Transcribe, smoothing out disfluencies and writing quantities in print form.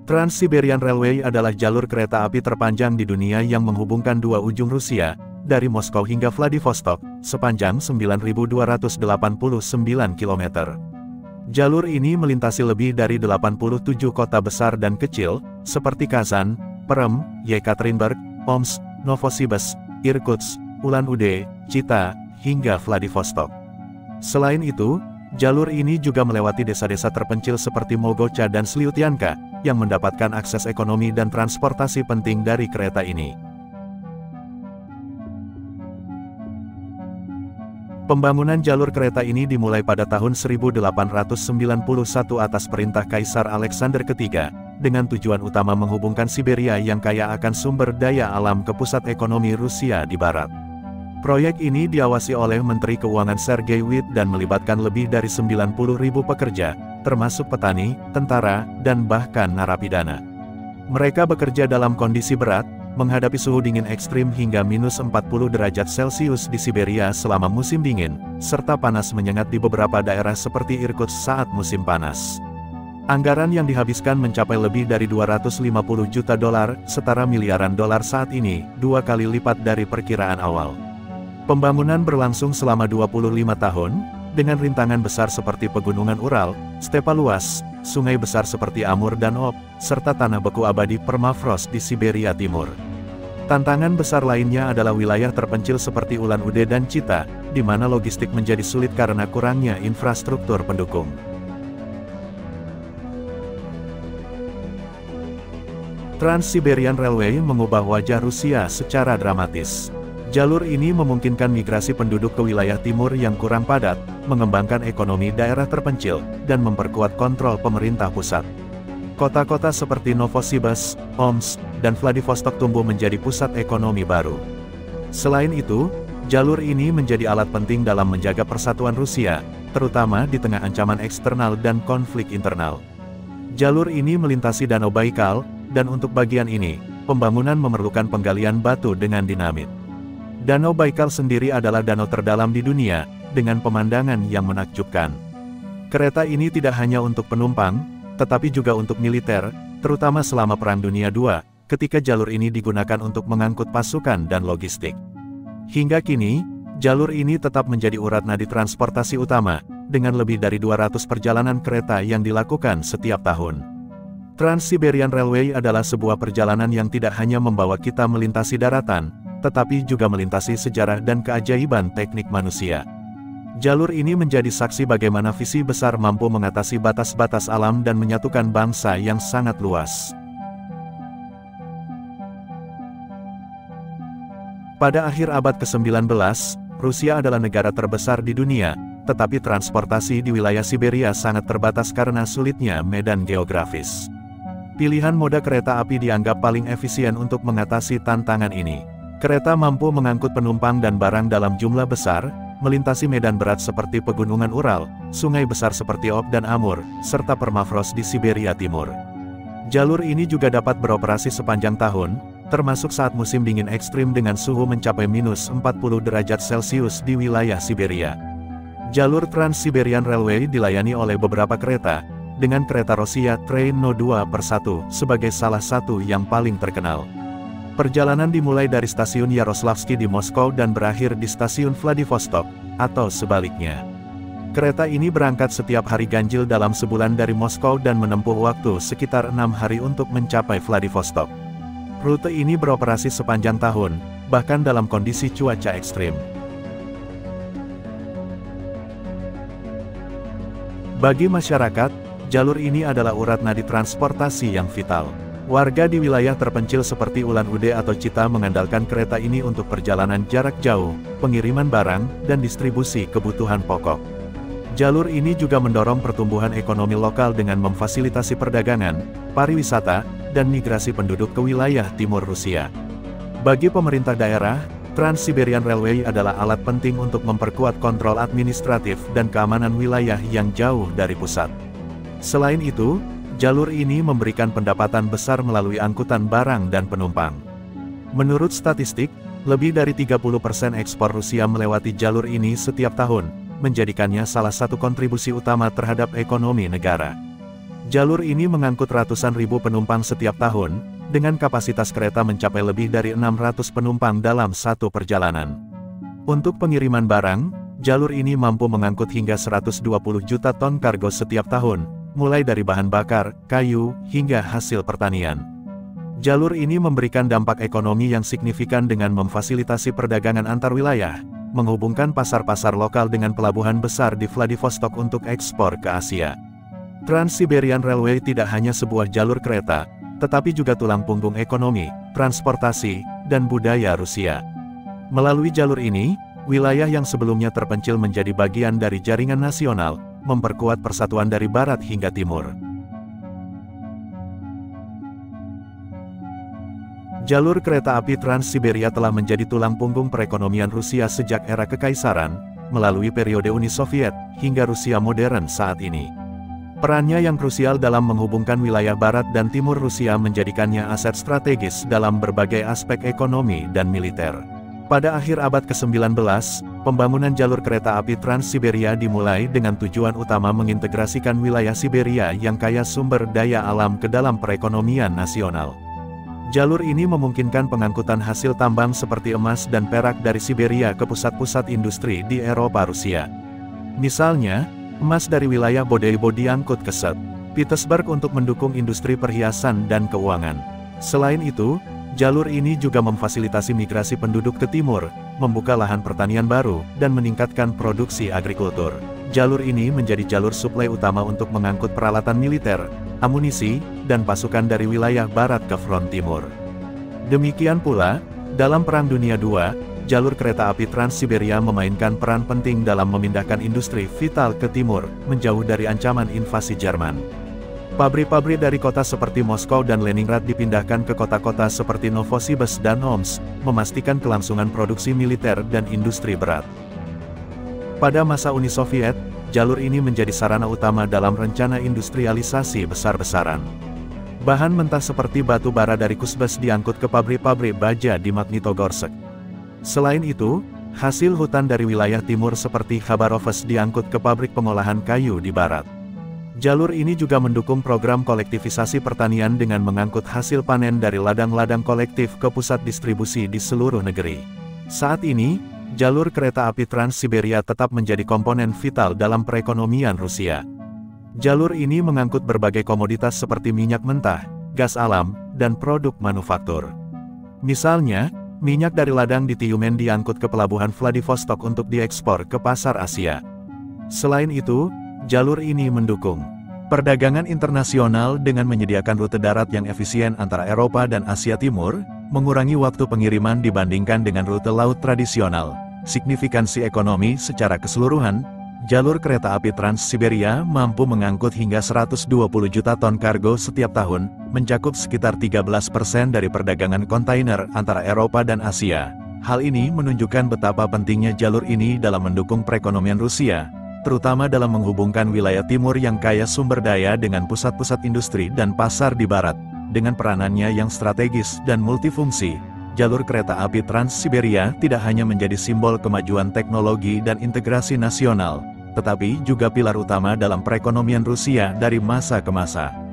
Trans-Siberian Railway adalah jalur kereta api terpanjang di dunia yang menghubungkan dua ujung Rusia, dari Moskow hingga Vladivostok, sepanjang 9.289 km. Jalur ini melintasi lebih dari 87 kota besar dan kecil, seperti Kazan, Perm, Yekaterinburg, Omsk, Novosibirsk, Irkutsk, Ulan-Ude, Chita, hingga Vladivostok. Selain itu, jalur ini juga melewati desa-desa terpencil seperti Mogocha dan Slyutianka, yang mendapatkan akses ekonomi dan transportasi penting dari kereta ini. Pembangunan jalur kereta ini dimulai pada tahun 1891 atas perintah Kaisar Alexander III, dengan tujuan utama menghubungkan Siberia yang kaya akan sumber daya alam ke pusat ekonomi Rusia di barat. Proyek ini diawasi oleh Menteri Keuangan Sergei Witt dan melibatkan lebih dari 90.000 pekerja, termasuk petani, tentara, dan bahkan narapidana. Mereka bekerja dalam kondisi berat, menghadapi suhu dingin ekstrim hingga minus 40 derajat Celcius di Siberia selama musim dingin, serta panas menyengat di beberapa daerah seperti Irkutsk saat musim panas. Anggaran yang dihabiskan mencapai lebih dari 250 juta dolar, setara miliaran dolar saat ini, 2 kali lipat dari perkiraan awal. Pembangunan berlangsung selama 25 tahun, dengan rintangan besar seperti pegunungan Ural, stepa luas, sungai besar seperti Amur dan Ob, serta tanah beku abadi permafrost di Siberia Timur. Tantangan besar lainnya adalah wilayah terpencil seperti Ulan-Ude dan Chita, di mana logistik menjadi sulit karena kurangnya infrastruktur pendukung. Trans-Siberian Railway mengubah wajah Rusia secara dramatis. Jalur ini memungkinkan migrasi penduduk ke wilayah timur yang kurang padat, mengembangkan ekonomi daerah terpencil, dan memperkuat kontrol pemerintah pusat. Kota-kota seperti Novosibirsk, Omsk, dan Vladivostok tumbuh menjadi pusat ekonomi baru. Selain itu, jalur ini menjadi alat penting dalam menjaga persatuan Rusia, terutama di tengah ancaman eksternal dan konflik internal. Jalur ini melintasi Danau Baikal, dan untuk bagian ini, pembangunan memerlukan penggalian batu dengan dinamit. Danau Baikal sendiri adalah danau terdalam di dunia, dengan pemandangan yang menakjubkan. Kereta ini tidak hanya untuk penumpang, tetapi juga untuk militer, terutama selama Perang Dunia II, ketika jalur ini digunakan untuk mengangkut pasukan dan logistik. Hingga kini, jalur ini tetap menjadi urat nadi transportasi utama, dengan lebih dari 200 perjalanan kereta yang dilakukan setiap tahun. Trans-Siberian Railway adalah sebuah perjalanan yang tidak hanya membawa kita melintasi daratan, tetapi juga melintasi sejarah dan keajaiban teknik manusia. Jalur ini menjadi saksi bagaimana visi besar mampu mengatasi batas-batas alam dan menyatukan bangsa yang sangat luas. Pada akhir abad ke-19, Rusia adalah negara terbesar di dunia, tetapi transportasi di wilayah Siberia sangat terbatas karena sulitnya medan geografis. Pilihan moda kereta api dianggap paling efisien untuk mengatasi tantangan ini. Kereta mampu mengangkut penumpang dan barang dalam jumlah besar, melintasi medan berat seperti pegunungan Ural, sungai besar seperti Ob dan Amur, serta permafrost di Siberia Timur. Jalur ini juga dapat beroperasi sepanjang tahun, termasuk saat musim dingin ekstrim dengan suhu mencapai minus 40 derajat Celcius di wilayah Siberia. Jalur Trans-Siberian Railway dilayani oleh beberapa kereta, dengan kereta Rossiya Train No 2/1 sebagai salah satu yang paling terkenal. Perjalanan dimulai dari stasiun Yaroslavsky di Moskow dan berakhir di stasiun Vladivostok, atau sebaliknya. Kereta ini berangkat setiap hari ganjil dalam sebulan dari Moskow dan menempuh waktu sekitar 6 hari untuk mencapai Vladivostok. Rute ini beroperasi sepanjang tahun, bahkan dalam kondisi cuaca ekstrim. Bagi masyarakat, jalur ini adalah urat nadi transportasi yang vital. Warga di wilayah terpencil seperti Ulan-Ude atau Chita mengandalkan kereta ini untuk perjalanan jarak jauh, pengiriman barang, dan distribusi kebutuhan pokok. Jalur ini juga mendorong pertumbuhan ekonomi lokal dengan memfasilitasi perdagangan, pariwisata, dan migrasi penduduk ke wilayah timur Rusia. Bagi pemerintah daerah, Trans-Siberian Railway adalah alat penting untuk memperkuat kontrol administratif dan keamanan wilayah yang jauh dari pusat. Selain itu, jalur ini memberikan pendapatan besar melalui angkutan barang dan penumpang. Menurut statistik, lebih dari 30% ekspor Rusia melewati jalur ini setiap tahun, menjadikannya salah satu kontribusi utama terhadap ekonomi negara. Jalur ini mengangkut ratusan ribu penumpang setiap tahun, dengan kapasitas kereta mencapai lebih dari 600 penumpang dalam satu perjalanan. Untuk pengiriman barang, jalur ini mampu mengangkut hingga 120 juta ton kargo setiap tahun, mulai dari bahan bakar, kayu, hingga hasil pertanian. Jalur ini memberikan dampak ekonomi yang signifikan dengan memfasilitasi perdagangan antar wilayah, menghubungkan pasar-pasar lokal dengan pelabuhan besar di Vladivostok untuk ekspor ke Asia. Trans-Siberian Railway tidak hanya sebuah jalur kereta, tetapi juga tulang punggung ekonomi, transportasi, dan budaya Rusia. Melalui jalur ini, wilayah yang sebelumnya terpencil menjadi bagian dari jaringan nasional, memperkuat persatuan dari barat hingga timur. Jalur kereta api Trans-Siberia telah menjadi tulang punggung perekonomian Rusia sejak era kekaisaran, melalui periode Uni Soviet, hingga Rusia modern saat ini. Perannya yang krusial dalam menghubungkan wilayah barat dan timur Rusia menjadikannya aset strategis dalam berbagai aspek ekonomi dan militer. Pada akhir abad ke-19, pembangunan jalur kereta api Trans-Siberia dimulai dengan tujuan utama mengintegrasikan wilayah Siberia yang kaya sumber daya alam ke dalam perekonomian nasional. Jalur ini memungkinkan pengangkutan hasil tambang seperti emas dan perak dari Siberia ke pusat-pusat industri di Eropa Rusia. Misalnya, emas dari wilayah Bodaibo diangkut ke St. Petersburg untuk mendukung industri perhiasan dan keuangan. Selain itu, jalur ini juga memfasilitasi migrasi penduduk ke timur, membuka lahan pertanian baru, dan meningkatkan produksi agrikultur. Jalur ini menjadi jalur suplai utama untuk mengangkut peralatan militer, amunisi, dan pasukan dari wilayah barat ke front timur. Demikian pula, dalam Perang Dunia II, jalur kereta api Trans-Siberia memainkan peran penting dalam memindahkan industri vital ke timur, menjauh dari ancaman invasi Jerman. Pabrik-pabrik dari kota seperti Moskow dan Leningrad dipindahkan ke kota-kota seperti Novosibirsk dan Omsk, memastikan kelangsungan produksi militer dan industri berat. Pada masa Uni Soviet, jalur ini menjadi sarana utama dalam rencana industrialisasi besar-besaran. Bahan mentah seperti batu bara dari Kuzbass diangkut ke pabrik-pabrik baja di Magnitogorsk. Selain itu, hasil hutan dari wilayah timur seperti Khabarovsk diangkut ke pabrik pengolahan kayu di barat. Jalur ini juga mendukung program kolektivisasi pertanian dengan mengangkut hasil panen dari ladang-ladang kolektif ke pusat distribusi di seluruh negeri. Saat ini, jalur kereta api Trans-Siberia tetap menjadi komponen vital dalam perekonomian Rusia. Jalur ini mengangkut berbagai komoditas seperti minyak mentah, gas alam, dan produk manufaktur. Misalnya, minyak dari ladang di Tyumen diangkut ke pelabuhan Vladivostok untuk diekspor ke pasar Asia. Selain itu, jalur ini mendukung perdagangan internasional dengan menyediakan rute darat yang efisien antara Eropa dan Asia Timur, mengurangi waktu pengiriman dibandingkan dengan rute laut tradisional. Signifikansi ekonomi secara keseluruhan, jalur kereta api Trans-Siberia mampu mengangkut hingga 120 juta ton kargo setiap tahun, mencakup sekitar 13% dari perdagangan kontainer antara Eropa dan Asia. Hal ini menunjukkan betapa pentingnya jalur ini dalam mendukung perekonomian Rusia, terutama dalam menghubungkan wilayah timur yang kaya sumber daya dengan pusat-pusat industri dan pasar di barat. Dengan peranannya yang strategis dan multifungsi, jalur kereta api Trans-Siberia tidak hanya menjadi simbol kemajuan teknologi dan integrasi nasional, tetapi juga pilar utama dalam perekonomian Rusia dari masa ke masa.